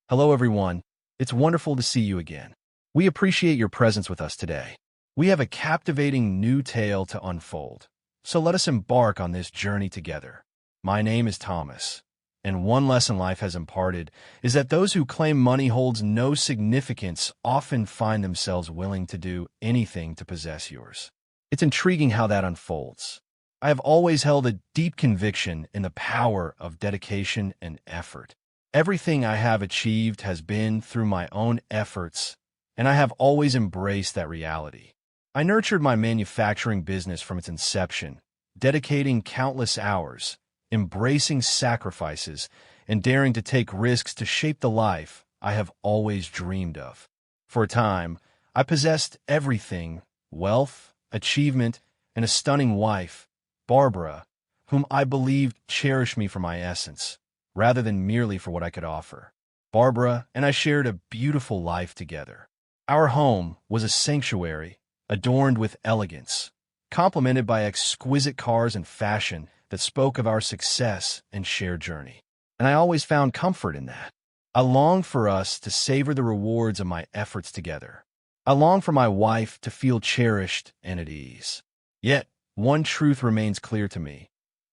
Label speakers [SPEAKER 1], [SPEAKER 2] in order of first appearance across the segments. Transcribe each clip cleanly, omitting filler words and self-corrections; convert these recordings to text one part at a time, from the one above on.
[SPEAKER 1] Hello, everyone. It's wonderful to see you again. We appreciate your presence with us today. We have a captivating new tale to unfold, so let us embark on this journey together. My name is Thomas, and one lesson life has imparted is that those who claim money holds no significance often find themselves willing to do anything to possess yours. It's intriguing how that unfolds. I have always held a deep conviction in the power of dedication and effort. Everything I have achieved has been through my own efforts, and I have always embraced that reality. I nurtured my manufacturing business from its inception, dedicating countless hours, embracing sacrifices, and daring to take risks to shape the life I have always dreamed of. For a time, I possessed everything: wealth, achievement, and a stunning wife, Barbara, whom I believed cherished me for my essence, rather than merely for what I could offer. Barbara and I shared a beautiful life together. Our home was a sanctuary, adorned with elegance, complemented by exquisite cars and fashion that spoke of our success and shared journey. And I always found comfort in that. I longed for us to savor the rewards of my efforts together. I longed for my wife to feel cherished and at ease. Yet, one truth remains clear to me.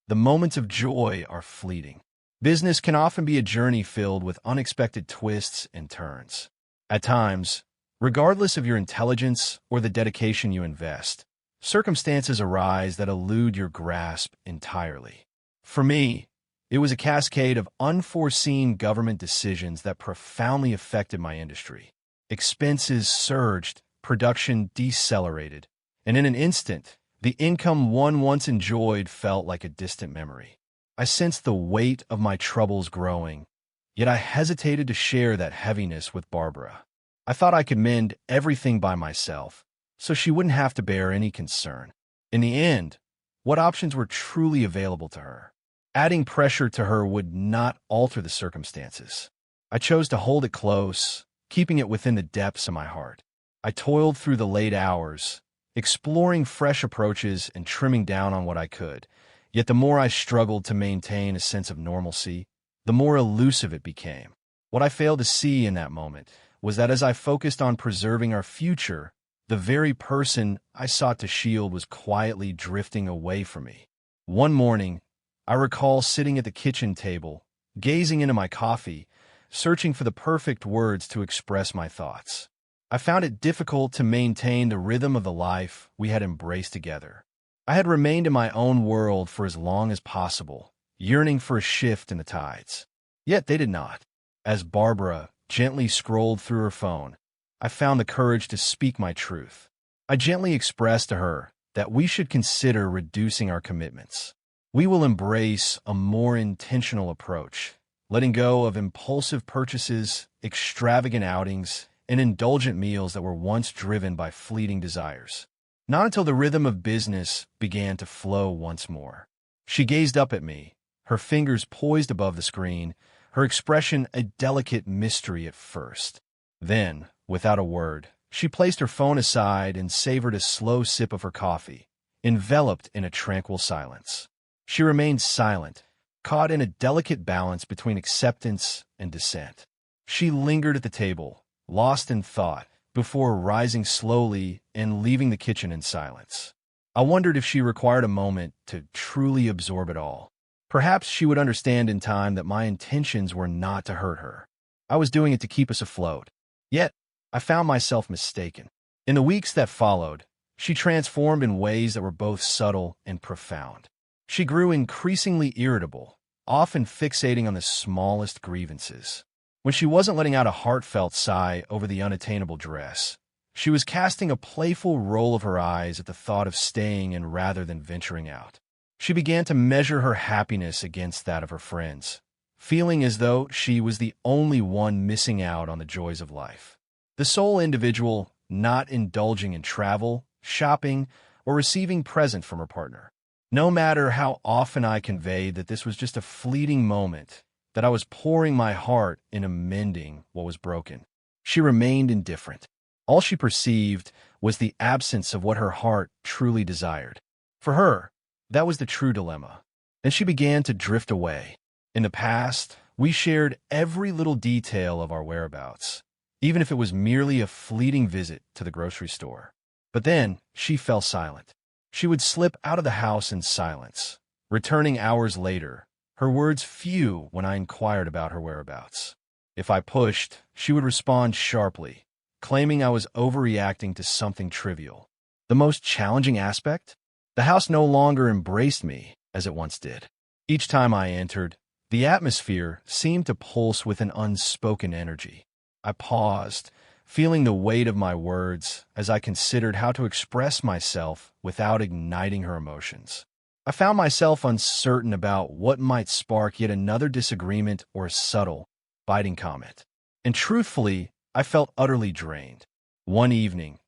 [SPEAKER 1] The moments of joy are fleeting. Business can often be a journey filled with unexpected twists and turns. At times, regardless of your intelligence or the dedication you invest, circumstances arise that elude your grasp entirely. For me, it was a cascade of unforeseen government decisions that profoundly affected my industry. Expenses surged, production decelerated, and in an instant, the income one once enjoyed felt like a distant memory. I sensed the weight of my troubles growing, yet I hesitated to share that heaviness with Barbara. I thought I could mend everything by myself, so she wouldn't have to bear any concern. In the end, what options were truly available to her? Adding pressure to her would not alter the circumstances. I chose to hold it close, keeping it within the depths of my heart. I toiled through the late hours, exploring fresh approaches and trimming down on what I could. Yet the more I struggled to maintain a sense of normalcy, the more elusive it became. What I failed to see in that moment was that as I focused on preserving our future, the very person I sought to shield was quietly drifting away from me. One morning, I recall sitting at the kitchen table, gazing into my coffee, searching for the perfect words to express my thoughts. I found it difficult to maintain the rhythm of the life we had embraced together. I had remained in my own world for as long as possible, yearning for a shift in the tides. Yet they did not. As Barbara gently scrolled through her phone, I found the courage to speak my truth. I gently expressed to her that we should consider reducing our commitments. We will embrace a more intentional approach, letting go of impulsive purchases, extravagant outings, and indulgent meals that were once driven by fleeting desires. Not until the rhythm of business began to flow once more. She gazed up at me, her fingers poised above the screen, her expression a delicate mystery at first. Then, without a word, she placed her phone aside and savored a slow sip of her coffee, enveloped in a tranquil silence. She remained silent, caught in a delicate balance between acceptance and dissent. She lingered at the table, lost in thought, before rising slowly and leaving the kitchen in silence. I wondered if she required a moment to truly absorb it all. Perhaps she would understand in time that my intentions were not to hurt her. I was doing it to keep us afloat. Yet, I found myself mistaken. In the weeks that followed, she transformed in ways that were both subtle and profound. She grew increasingly irritable, often fixating on the smallest grievances. When she wasn't letting out a heartfelt sigh over the unattainable dress, she was casting a playful roll of her eyes at the thought of staying in rather than venturing out. She began to measure her happiness against that of her friends, feeling as though she was the only one missing out on the joys of life. The sole individual not indulging in travel, shopping, or receiving present from her partner. No matter how often I conveyed that this was just a fleeting moment, that I was pouring my heart into mending what was broken, she remained indifferent. All she perceived was the absence of what her heart truly desired. For her, that was the true dilemma. Then she began to drift away. In the past, We shared every little detail of our whereabouts, even if it was merely a fleeting visit to the grocery store. But then she fell silent. She would slip out of the house in silence, returning hours later, her words few when I inquired about her whereabouts. If I pushed, she would respond sharply, claiming I was overreacting to something trivial. The most challenging aspect? The house no longer embraced me as it once did. Each time I entered, the atmosphere seemed to pulse with an unspoken energy. I paused, feeling the weight of my words as I considered how to express myself without igniting her emotions. I found myself uncertain about what might spark yet another disagreement or subtle, biting comment. And truthfully, I felt utterly drained. One evening,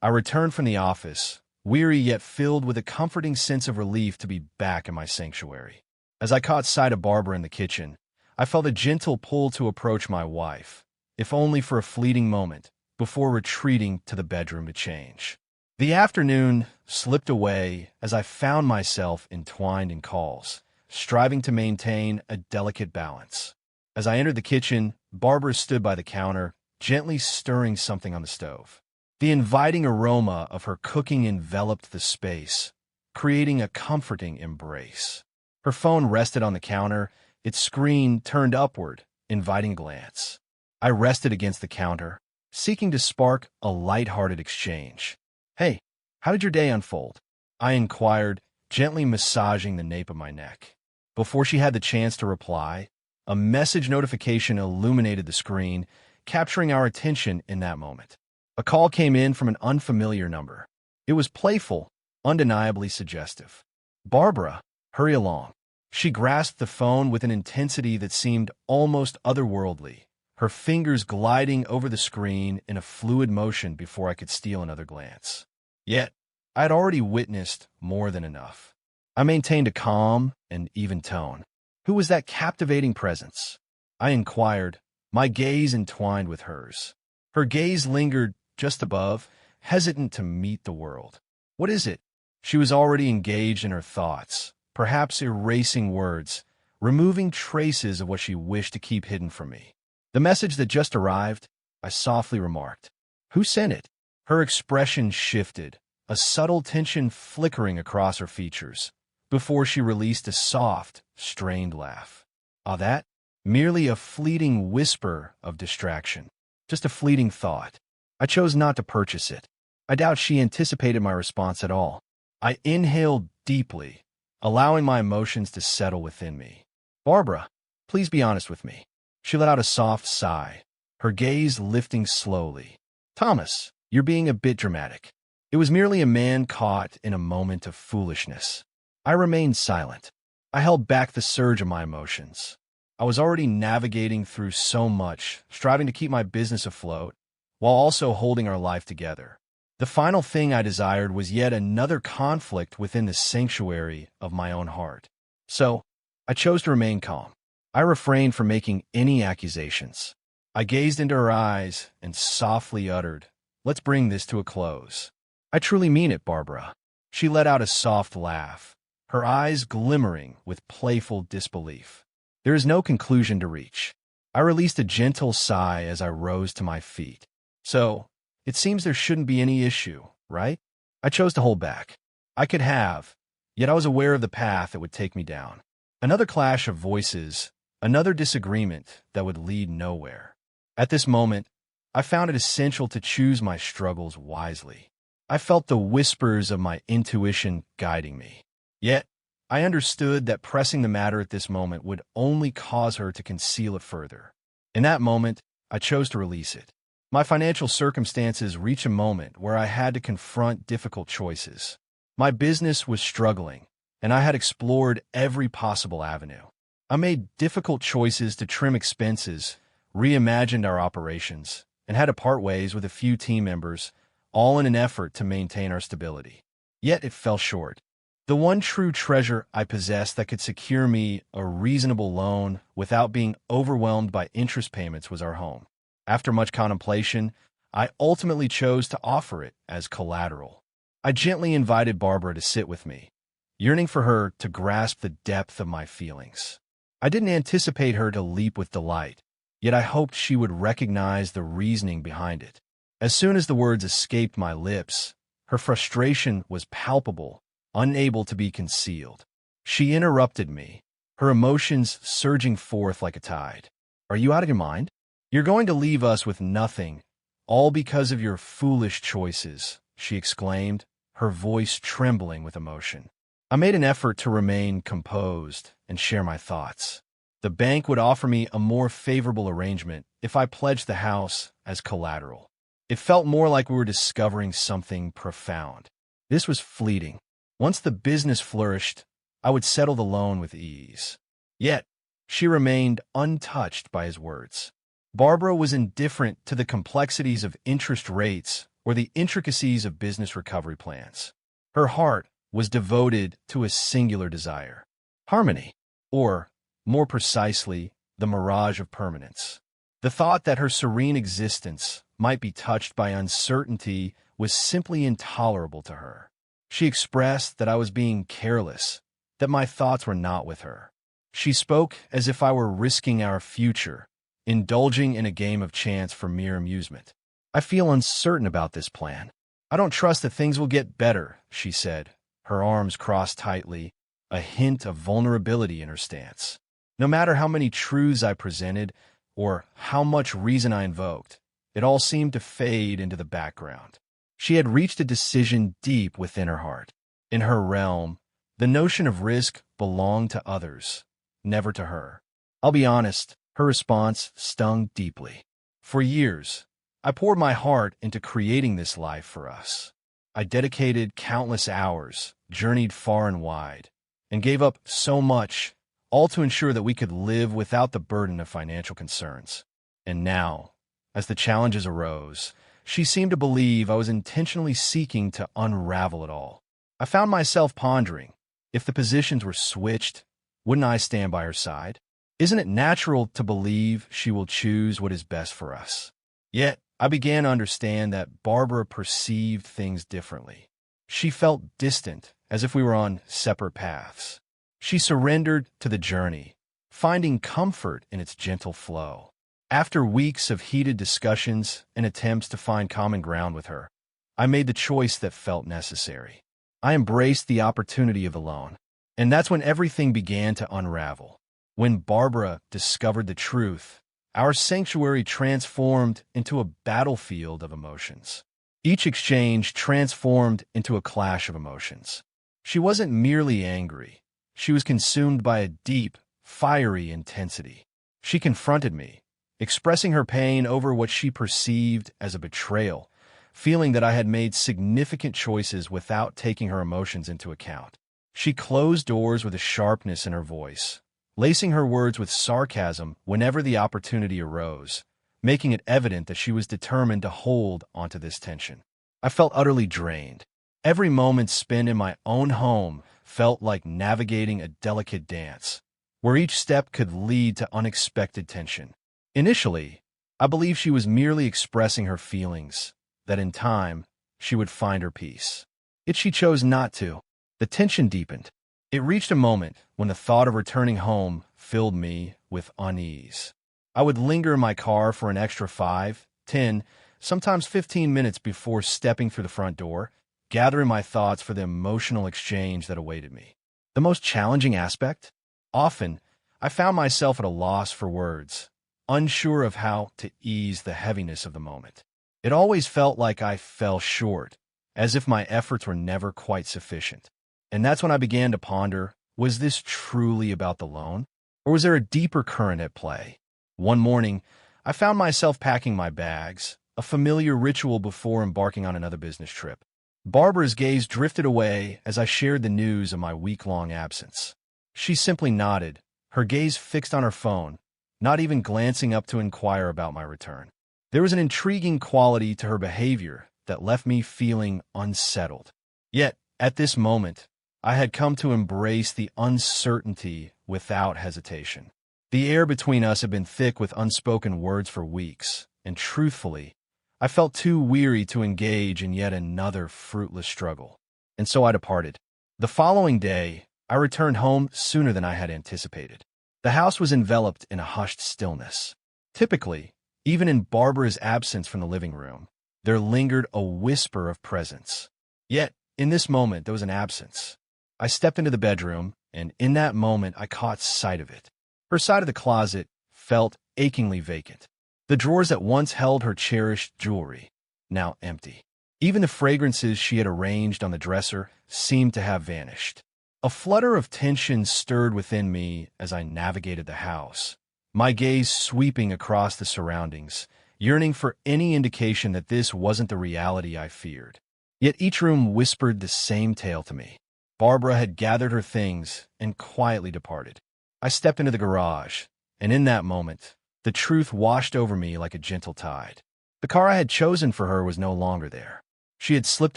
[SPEAKER 1] I returned from the office, weary yet filled with a comforting sense of relief to be back in my sanctuary. As I caught sight of Barbara in the kitchen, I felt a gentle pull to approach my wife, if only for a fleeting moment, before retreating to the bedroom to change. The afternoon slipped away as I found myself entwined in calls, striving to maintain a delicate balance. As I entered the kitchen, Barbara stood by the counter, gently stirring something on the stove. The inviting aroma of her cooking enveloped the space, creating a comforting embrace. Her phone rested on the counter, its screen turned upward, inviting a glance. I rested against the counter, seeking to spark a light-hearted exchange. "Hey, how did your day unfold?" I inquired, gently massaging the nape of my neck. Before she had the chance to reply, a message notification illuminated the screen, capturing our attention in that moment. A call came in from an unfamiliar number. It was playful, undeniably suggestive. "Barbara, hurry along." She grasped the phone with an intensity that seemed almost otherworldly, her fingers gliding over the screen in a fluid motion before I could steal another glance. Yet, I had already witnessed more than enough. I maintained a calm and even tone. "Who was that captivating presence?" I inquired, my gaze entwined with hers. Her gaze lingered just above, hesitant to meet the world. "What is it?" She was already engaged in her thoughts, perhaps erasing words, removing traces of what she wished to keep hidden from me. "The message that just arrived," I softly remarked. "Who sent it?" Her expression shifted, a subtle tension flickering across her features, before she released a soft, strained laugh. That? Merely a fleeting whisper of distraction. Just a fleeting thought. I chose not to purchase it. I doubt she anticipated my response at all. I inhaled deeply, allowing my emotions to settle within me. "Barbara, please be honest with me." She let out a soft sigh, her gaze lifting slowly. "Thomas, you're being a bit dramatic." It was merely a man caught in a moment of foolishness. I remained silent. I held back the surge of my emotions. I was already navigating through so much, striving to keep my business afloat, while also holding our life together. The final thing I desired was yet another conflict within the sanctuary of my own heart. So, I chose to remain calm. I refrained from making any accusations. I gazed into her eyes and softly uttered, "Let's bring this to a close." "I truly mean it, Barbara." She let out a soft laugh, her eyes glimmering with playful disbelief. "There is no conclusion to reach." I released a gentle sigh as I rose to my feet. "So, it seems there shouldn't be any issue, right?" I chose to hold back. I could have, yet I was aware of the path it would take me down. Another clash of voices, another disagreement that would lead nowhere. At this moment, I found it essential to choose my struggles wisely. I felt the whispers of my intuition guiding me. Yet, I understood that pressing the matter at this moment would only cause her to conceal it further. In that moment, I chose to release it. My financial circumstances reached a moment where I had to confront difficult choices. My business was struggling, and I had explored every possible avenue. I made difficult choices to trim expenses, reimagined our operations, and had to part ways with a few team members, all in an effort to maintain our stability. Yet it fell short. The one true treasure I possessed that could secure me a reasonable loan without being overwhelmed by interest payments was our home. After much contemplation, I ultimately chose to offer it as collateral. I gently invited Barbara to sit with me, yearning for her to grasp the depth of my feelings. I didn't anticipate her to leap with delight, yet I hoped she would recognize the reasoning behind it. As soon as the words escaped my lips, her frustration was palpable, unable to be concealed. She interrupted me, her emotions surging forth like a tide. "Are you out of your mind? You're going to leave us with nothing, all because of your foolish choices," she exclaimed, her voice trembling with emotion. I made an effort to remain composed and share my thoughts. The bank would offer me a more favorable arrangement if I pledged the house as collateral. It felt more like we were discovering something profound. This was fleeting. Once the business flourished, I would settle the loan with ease. Yet, she remained untouched by his words. Barbara was indifferent to the complexities of interest rates or the intricacies of business recovery plans. Her heart was devoted to a singular desire: harmony, or, more precisely, the mirage of permanence. The thought that her serene existence might be touched by uncertainty was simply intolerable to her. She expressed that I was being careless, that my thoughts were not with her. She spoke as if I were risking our future, indulging in a game of chance for mere amusement. "I feel uncertain about this plan. I don't trust that things will get better," she said, her arms crossed tightly, a hint of vulnerability in her stance. No matter how many truths I presented or how much reason I invoked, it all seemed to fade into the background. She had reached a decision deep within her heart. In her realm, the notion of risk belonged to others, never to her. I'll be honest, her response stung deeply. For years, I poured my heart into creating this life for us. I dedicated countless hours, journeyed far and wide, and gave up so much, all to ensure that we could live without the burden of financial concerns. And now, as the challenges arose, she seemed to believe I was intentionally seeking to unravel it all. I found myself pondering, if the positions were switched, wouldn't I stand by her side? Isn't it natural to believe she will choose what is best for us? Yet, I began to understand that Barbara perceived things differently. She felt distant, as if we were on separate paths. She surrendered to the journey, finding comfort in its gentle flow. After weeks of heated discussions and attempts to find common ground with her, I made the choice that felt necessary. I embraced the opportunity of the loan, and that's when everything began to unravel. When Barbara discovered the truth, our sanctuary transformed into a battlefield of emotions. Each exchange transformed into a clash of emotions. She wasn't merely angry. She was consumed by a deep, fiery intensity. She confronted me, expressing her pain over what she perceived as a betrayal, feeling that I had made significant choices without taking her emotions into account. She closed doors with a sharpness in her voice, lacing her words with sarcasm whenever the opportunity arose, making it evident that she was determined to hold onto this tension. I felt utterly drained. Every moment spent in my own home felt like navigating a delicate dance, where each step could lead to unexpected tension. Initially, I believed she was merely expressing her feelings, that in time, she would find her peace. Yet she chose not to. The tension deepened. It reached a moment when the thought of returning home filled me with unease. I would linger in my car for an extra 5, 10, sometimes 15 minutes before stepping through the front door, gathering my thoughts for the emotional exchange that awaited me. The most challenging aspect? Often, I found myself at a loss for words, unsure of how to ease the heaviness of the moment. It always felt like I fell short, as if my efforts were never quite sufficient. And that's when I began to ponder, was this truly about the loan? Or was there a deeper current at play? One morning, I found myself packing my bags, a familiar ritual before embarking on another business trip. Barbara's gaze drifted away as I shared the news of my week-long absence. She simply nodded, her gaze fixed on her phone, not even glancing up to inquire about my return. There was an intriguing quality to her behavior that left me feeling unsettled. Yet, at this moment, I had come to embrace the uncertainty without hesitation. The air between us had been thick with unspoken words for weeks, and truthfully, I felt too weary to engage in yet another fruitless struggle. And so I departed. The following day, I returned home sooner than I had anticipated. The house was enveloped in a hushed stillness. Typically, even in Barbara's absence from the living room, there lingered a whisper of presence. Yet, in this moment, there was an absence. I stepped into the bedroom, and in that moment, I caught sight of it. Her side of the closet felt achingly vacant. The drawers that once held her cherished jewelry, now empty. Even the fragrances she had arranged on the dresser seemed to have vanished. A flutter of tension stirred within me as I navigated the house, my gaze sweeping across the surroundings, yearning for any indication that this wasn't the reality I feared. Yet each room whispered the same tale to me. Barbara had gathered her things and quietly departed. I stepped into the garage, and in that moment, the truth washed over me like a gentle tide. The car I had chosen for her was no longer there. She had slipped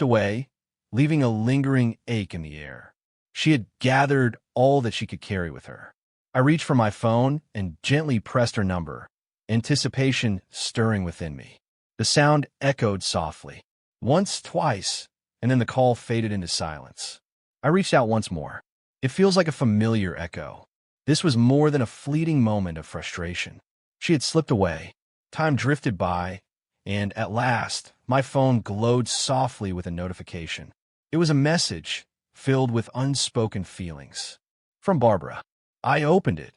[SPEAKER 1] away, leaving a lingering ache in the air. She had gathered all that she could carry with her. I reached for my phone and gently pressed her number, anticipation stirring within me. The sound echoed softly. Once, twice, and then the call faded into silence. I reached out once more. It feels like a familiar echo. This was more than a fleeting moment of frustration. She had slipped away. Time drifted by, and at last, my phone glowed softly with a notification. It was a message filled with unspoken feelings. From Barbara. I opened it,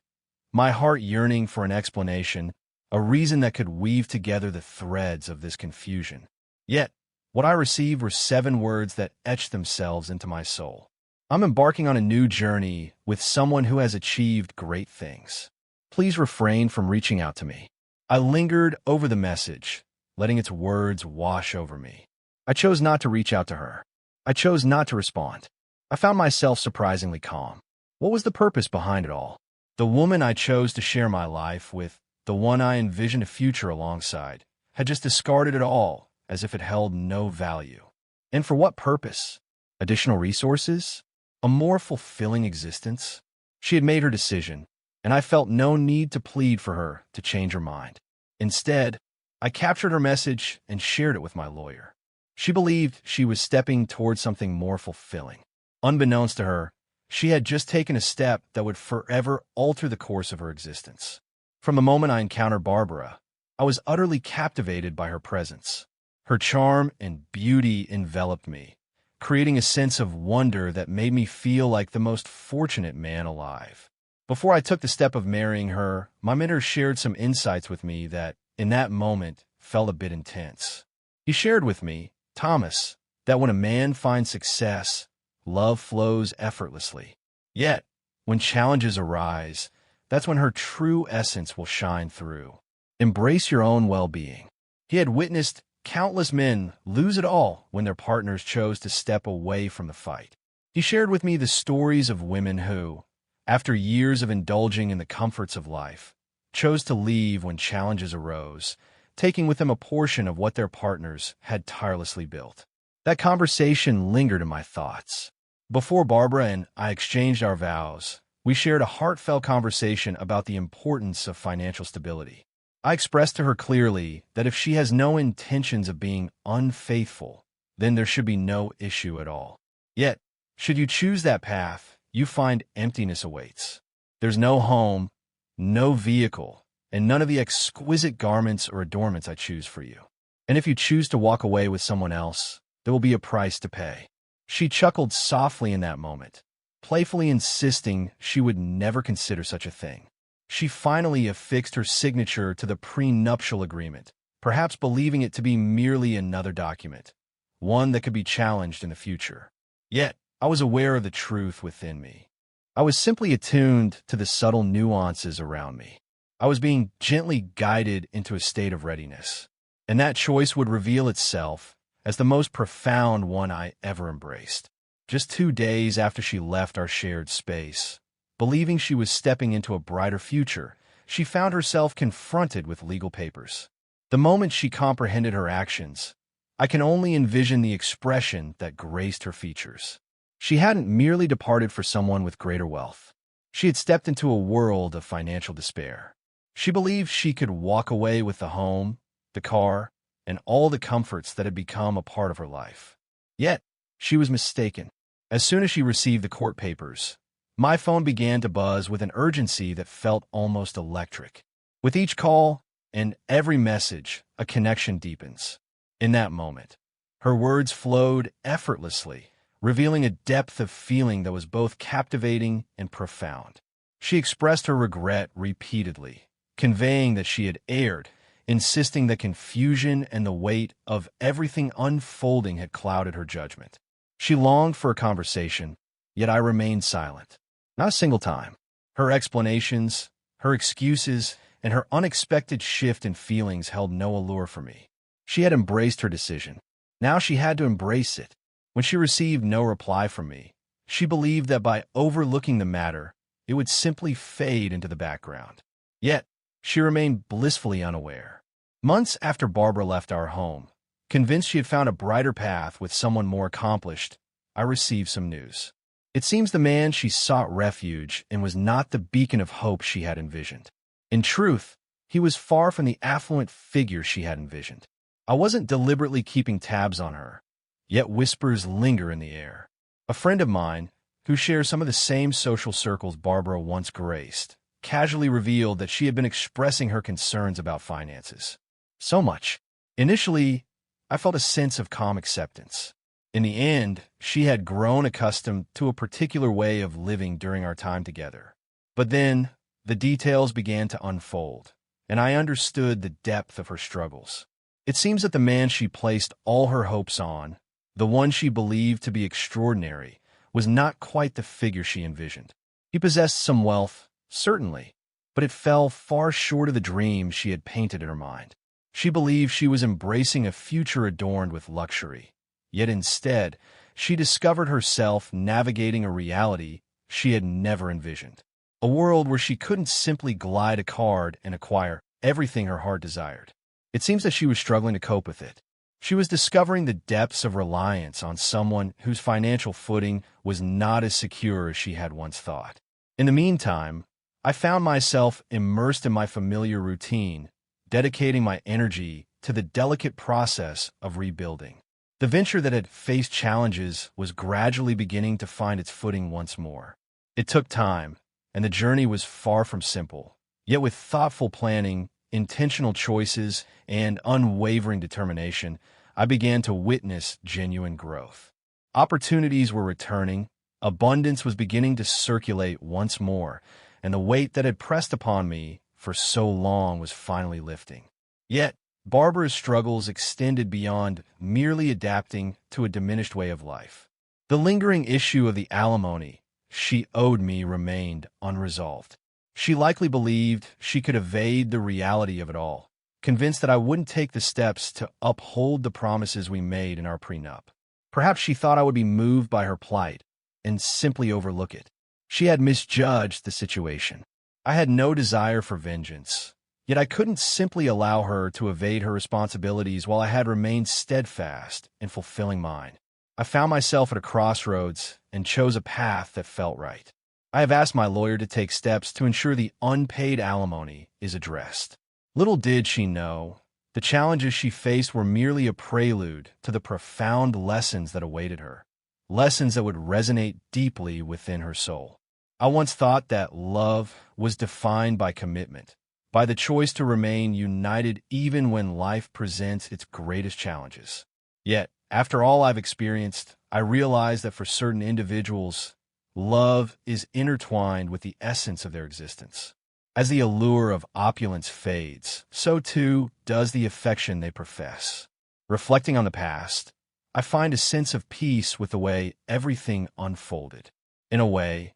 [SPEAKER 1] my heart yearning for an explanation, a reason that could weave together the threads of this confusion. Yet, what I received were 7 words that etched themselves into my soul. I'm embarking on a new journey with someone who has achieved great things. Please refrain from reaching out to me. I lingered over the message, letting its words wash over me. I chose not to reach out to her. I chose not to respond. I found myself surprisingly calm. What was the purpose behind it all? The woman I chose to share my life with, the one I envisioned a future alongside, had just discarded it all as if it held no value. And for what purpose? Additional resources? A more fulfilling existence? She had made her decision, and I felt no need to plead for her to change her mind. Instead, I captured her message and shared it with my lawyer. She believed she was stepping towards something more fulfilling. Unbeknownst to her, she had just taken a step that would forever alter the course of her existence. From the moment I encountered Barbara, I was utterly captivated by her presence. Her charm and beauty enveloped me, creating a sense of wonder that made me feel like the most fortunate man alive. Before I took the step of marrying her, my mentor shared some insights with me that, in that moment, felt a bit intense. He shared with me, Thomas, that when a man finds success, love flows effortlessly. Yet, when challenges arise, that's when her true essence will shine through. Embrace your own well-being. He had witnessed countless men lose it all when their partners chose to step away from the fight. He shared with me the stories of women who, after years of indulging in the comforts of life, chose to leave when challenges arose, taking with them a portion of what their partners had tirelessly built. That conversation lingered in my thoughts. Before Barbara and I exchanged our vows, we shared a heartfelt conversation about the importance of financial stability. I expressed to her clearly that if she has no intentions of being unfaithful, then there should be no issue at all. Yet, should you choose that path, you find emptiness awaits. There's no home, no vehicle, and none of the exquisite garments or adornments I choose for you. And if you choose to walk away with someone else, there will be a price to pay. She chuckled softly in that moment, playfully insisting she would never consider such a thing. She finally affixed her signature to the prenuptial agreement, perhaps believing it to be merely another document, one that could be challenged in the future. Yet, I was aware of the truth within me. I was simply attuned to the subtle nuances around me. I was being gently guided into a state of readiness, and that choice would reveal itself as the most profound one I ever embraced. Just 2 days after she left our shared space, believing she was stepping into a brighter future, she found herself confronted with legal papers. The moment she comprehended her actions, I can only envision the expression that graced her features. She hadn't merely departed for someone with greater wealth. She had stepped into a world of financial despair. She believed she could walk away with the home, the car, and all the comforts that had become a part of her life. Yet, she was mistaken. As soon as she received the court papers, My phone began to buzz with an urgency that felt almost electric. With each call and every message, a connection deepens. In that moment, her words flowed effortlessly, revealing a depth of feeling that was both captivating and profound. She expressed her regret repeatedly, conveying that she had erred, insisting that confusion and the weight of everything unfolding had clouded her judgment. She longed for a conversation, yet I remained silent. Not a single time. Her explanations, her excuses, and her unexpected shift in feelings held no allure for me. She had embraced her decision. Now she had to embrace it. When she received no reply from me, she believed that by overlooking the matter, it would simply fade into the background. Yet, she remained blissfully unaware. Months after Barbara left our home, convinced she had found a brighter path with someone more accomplished, I received some news. It seems the man she sought refuge in was not the beacon of hope she had envisioned. In truth, he was far from the affluent figure she had envisioned. I wasn't deliberately keeping tabs on her, yet whispers linger in the air. A friend of mine, who shares some of the same social circles Barbara once graced, casually revealed that she had been expressing her concerns about finances. So much. Initially, I felt a sense of calm acceptance. In the end, she had grown accustomed to a particular way of living during our time together. But then, the details began to unfold, and I understood the depth of her struggles. It seems that the man she placed all her hopes on, the one she believed to be extraordinary, was not quite the figure she envisioned. He possessed some wealth, certainly, but it fell far short of the dream she had painted in her mind. She believed she was embracing a future adorned with luxury, yet instead, she discovered herself navigating a reality she had never envisioned. A world where she couldn't simply glide a card and acquire everything her heart desired. It seems that she was struggling to cope with it. She was discovering the depths of reliance on someone whose financial footing was not as secure as she had once thought. In the meantime, I found myself immersed in my familiar routine, dedicating my energy to the delicate process of rebuilding. The venture that had faced challenges was gradually beginning to find its footing once more. It took time, and the journey was far from simple. Yet with thoughtful planning, intentional choices, and unwavering determination, I began to witness genuine growth. Opportunities were returning, abundance was beginning to circulate once more, and the weight that had pressed upon me for so long was finally lifting. Yet, Barbara's struggles extended beyond merely adapting to a diminished way of life. The lingering issue of the alimony she owed me remained unresolved. She likely believed she could evade the reality of it all, convinced that I wouldn't take the steps to uphold the promises we made in our prenup. Perhaps she thought I would be moved by her plight and simply overlook it. She had misjudged the situation. I had no desire for vengeance, yet I couldn't simply allow her to evade her responsibilities while I had remained steadfast in fulfilling mine. I found myself at a crossroads and chose a path that felt right. I have asked my lawyer to take steps to ensure the unpaid alimony is addressed. Little did she know, the challenges she faced were merely a prelude to the profound lessons that awaited her, lessons that would resonate deeply within her soul. I once thought that love was defined by commitment, by the choice to remain united even when life presents its greatest challenges. Yet, after all I've experienced, I realize that for certain individuals, love is intertwined with the essence of their existence. As the allure of opulence fades, so too does the affection they profess. Reflecting on the past, I find a sense of peace with the way everything unfolded. In a way,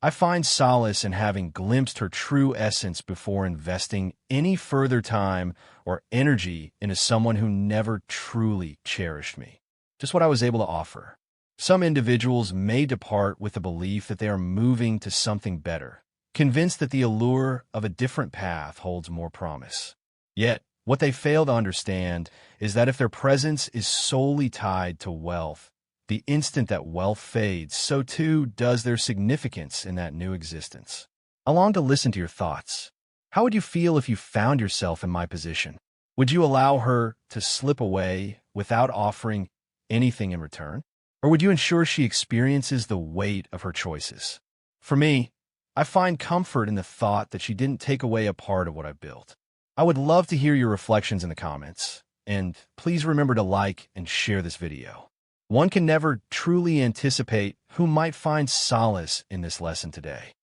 [SPEAKER 1] I find solace in having glimpsed her true essence before investing any further time or energy into someone who never truly cherished me. Just what I was able to offer. Some individuals may depart with the belief that they are moving to something better, convinced that the allure of a different path holds more promise. Yet, what they fail to understand is that if their presence is solely tied to wealth, the instant that wealth fades, so too does their significance in that new existence. I long to listen to your thoughts. How would you feel if you found yourself in my position? Would you allow her to slip away without offering anything in return? Or would you ensure she experiences the weight of her choices? For me, I find comfort in the thought that she didn't take away a part of what I built. I would love to hear your reflections in the comments, and please remember to like and share this video. One can never truly anticipate who might find solace in this lesson today.